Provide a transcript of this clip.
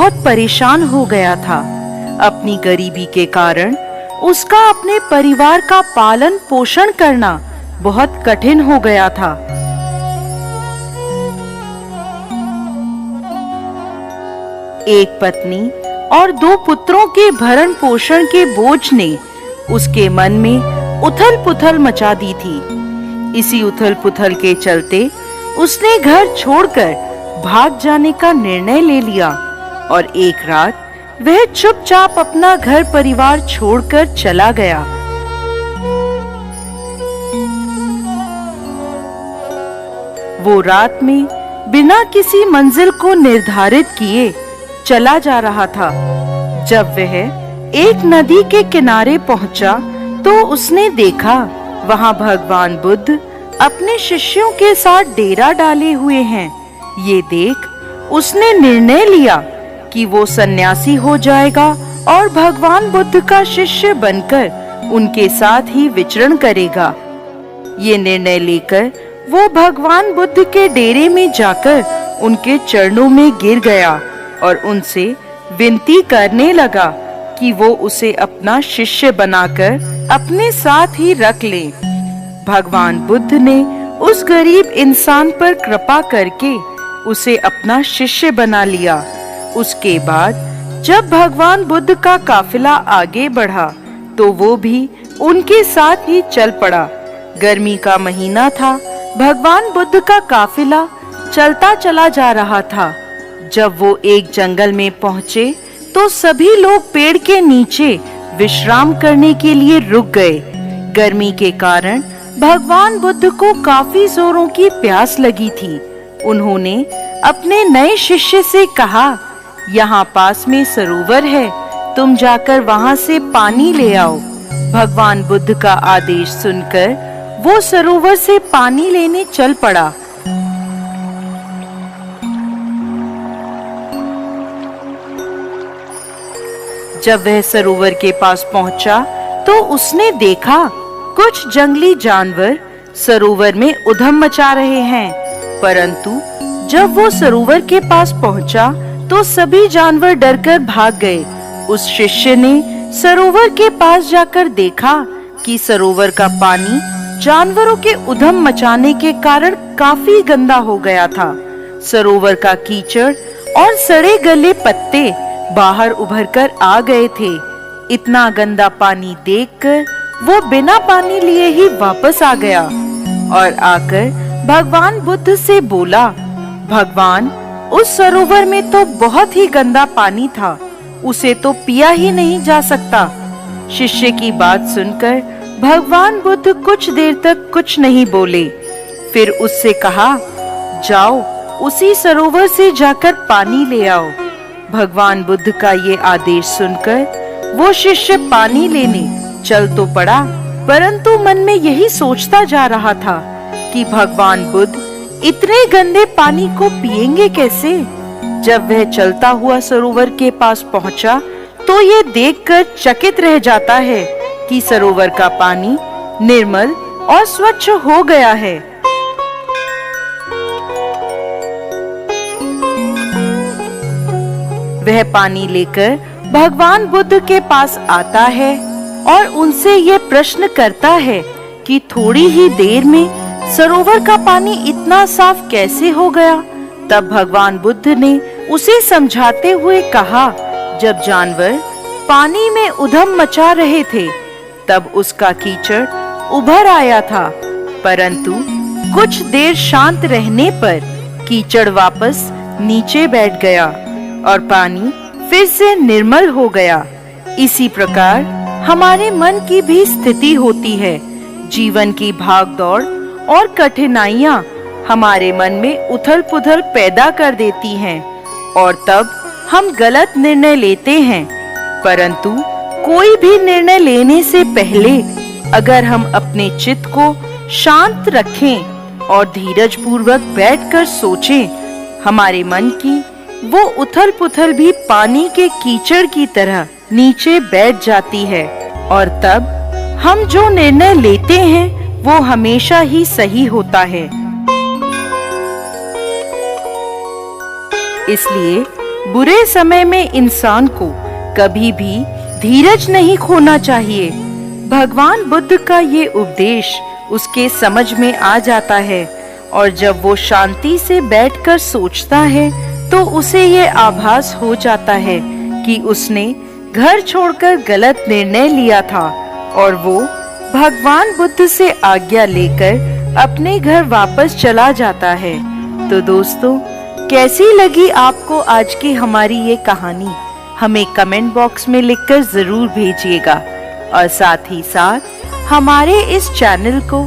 बहुत परेशान हो गया था। अपनी गरीबी के कारण उसका अपने परिवार का पालन पोषण करना बहुत कठिन हो गया था। एक पत्नी और 2 पुत्रों के भरण पोषण के बोझ ने उसके मन में उथल पुथल मचा दी थी। इसी उथल पुथल के चलते उसने घर छोड़कर भाग जाने का निर्णय ले लिया और एक रात वह चुपचाप अपना घर परिवार छोड़कर चला गया। वो रात में बिना किसी मंजिल को निर्धारित किए चला जा रहा था। जब वह एक नदी के किनारे पहुंचा तो उसने देखा वहां भगवान बुद्ध अपने शिष्यों के साथ डेरा डाले हुए हैं। ये देख उसने निर्णय लिया कि वो सन्यासी हो जाएगा और भगवान बुद्ध का शिष्य बनकर उनके साथ ही विचरण करेगा। ये निर्णय लेकर वो भगवान बुद्ध के डेरे में जाकर उनके चरणों में गिर गया और उनसे विनती करने लगा कि वो उसे अपना शिष्य बनाकर अपने साथ ही रख ले। भगवान बुद्ध ने उस गरीब इंसान पर कृपा करके उसे अपना शिष्य बना लिया। उसके बाद जब भगवान बुद्ध का काफिला आगे बढ़ा तो वो भी उनके साथ ही चल पड़ा। गर्मी का महीना था। भगवान बुद्ध का काफिला चलता चला जा रहा था। जब वो एक जंगल में पहुंचे तो सभी लोग पेड़ के नीचे विश्राम करने के लिए रुक गए। गर्मी के कारण भगवान बुद्ध को काफी जोरों की प्यास लगी थी। उन्होंने अपने नए शिष्य से कहा, यहाँ पास में सरोवर है, तुम जाकर वहां से पानी ले आओ। भगवान बुद्ध का आदेश सुनकर वो सरोवर से पानी लेने चल पड़ा। जब वह सरोवर के पास पहुंचा तो उसने देखा कुछ जंगली जानवर सरोवर में उधम मचा रहे हैं। परंतु जब वो सरोवर के पास पहुंचा तो सभी जानवर डरकर भाग गए। उस शिष्य ने सरोवर के पास जाकर देखा कि सरोवर का पानी जानवरों के उधम मचाने के कारण काफी गंदा हो गया था। सरोवर का कीचड़ और सड़े गले पत्ते बाहर उभरकर आ गए थे। इतना गंदा पानी देखकर वो बिना पानी लिए ही वापस आ गया और आकर भगवान बुद्ध से बोला, भगवान, उस सरोवर में तो बहुत ही गंदा पानी था, उसे तो पिया ही नहीं जा सकता। शिष्य की बात सुनकर भगवान बुद्ध कुछ देर तक कुछ नहीं बोले। फिर उससे कहा, जाओ उसी सरोवर से जाकर पानी ले आओ। भगवान बुद्ध का ये आदेश सुनकर वो शिष्य पानी लेने चल तो पड़ा, परंतु मन में यही सोचता जा रहा था कि भगवान बुद्ध इतने गंदे पानी को पिएंगे कैसे। जब वह चलता हुआ सरोवर के पास पहुंचा तो ये देखकर चकित रह जाता है कि सरोवर का पानी निर्मल और स्वच्छ हो गया है। वह पानी लेकर भगवान बुद्ध के पास आता है और उनसे ये प्रश्न करता है कि थोड़ी ही देर में सरोवर का पानी इतना साफ कैसे हो गया। तब भगवान बुद्ध ने उसे समझाते हुए कहा, जब जानवर पानी में उधम मचा रहे थे तब उसका कीचड़ उभर आया था, परंतु कुछ देर शांत रहने पर कीचड़ वापस नीचे बैठ गया और पानी फिर से निर्मल हो गया। इसी प्रकार हमारे मन की भी स्थिति होती है। जीवन की भागदौड़ और कठिनाइयां हमारे मन में उथल-पुथल पैदा कर देती हैं और तब हम गलत निर्णय लेते हैं। परंतु कोई भी निर्णय लेने से पहले अगर हम अपने चित्त को शांत रखें और धीरज पूर्वक बैठकर सोचें, हमारे मन की वो उथल-पुथल भी पानी के कीचड़ की तरह नीचे बैठ जाती है और तब हम जो निर्णय लेते हैं वो हमेशा ही सही होता है। इसलिए बुरे समय में इंसान को कभी भी धीरज नहीं खोना चाहिए। भगवान बुद्ध का ये उपदेश उसके समझ में आ जाता है और जब वो शांति से बैठकर सोचता है तो उसे ये आभास हो जाता है कि उसने घर छोड़कर गलत निर्णय लिया था और वो भगवान बुद्ध से आज्ञा लेकर अपने घर वापस चला जाता है। तो दोस्तों, कैसी लगी आपको आज की हमारी ये कहानी? हमें कमेंट बॉक्स में लिखकर जरूर भेजिएगा और साथ ही साथ हमारे इस चैनल को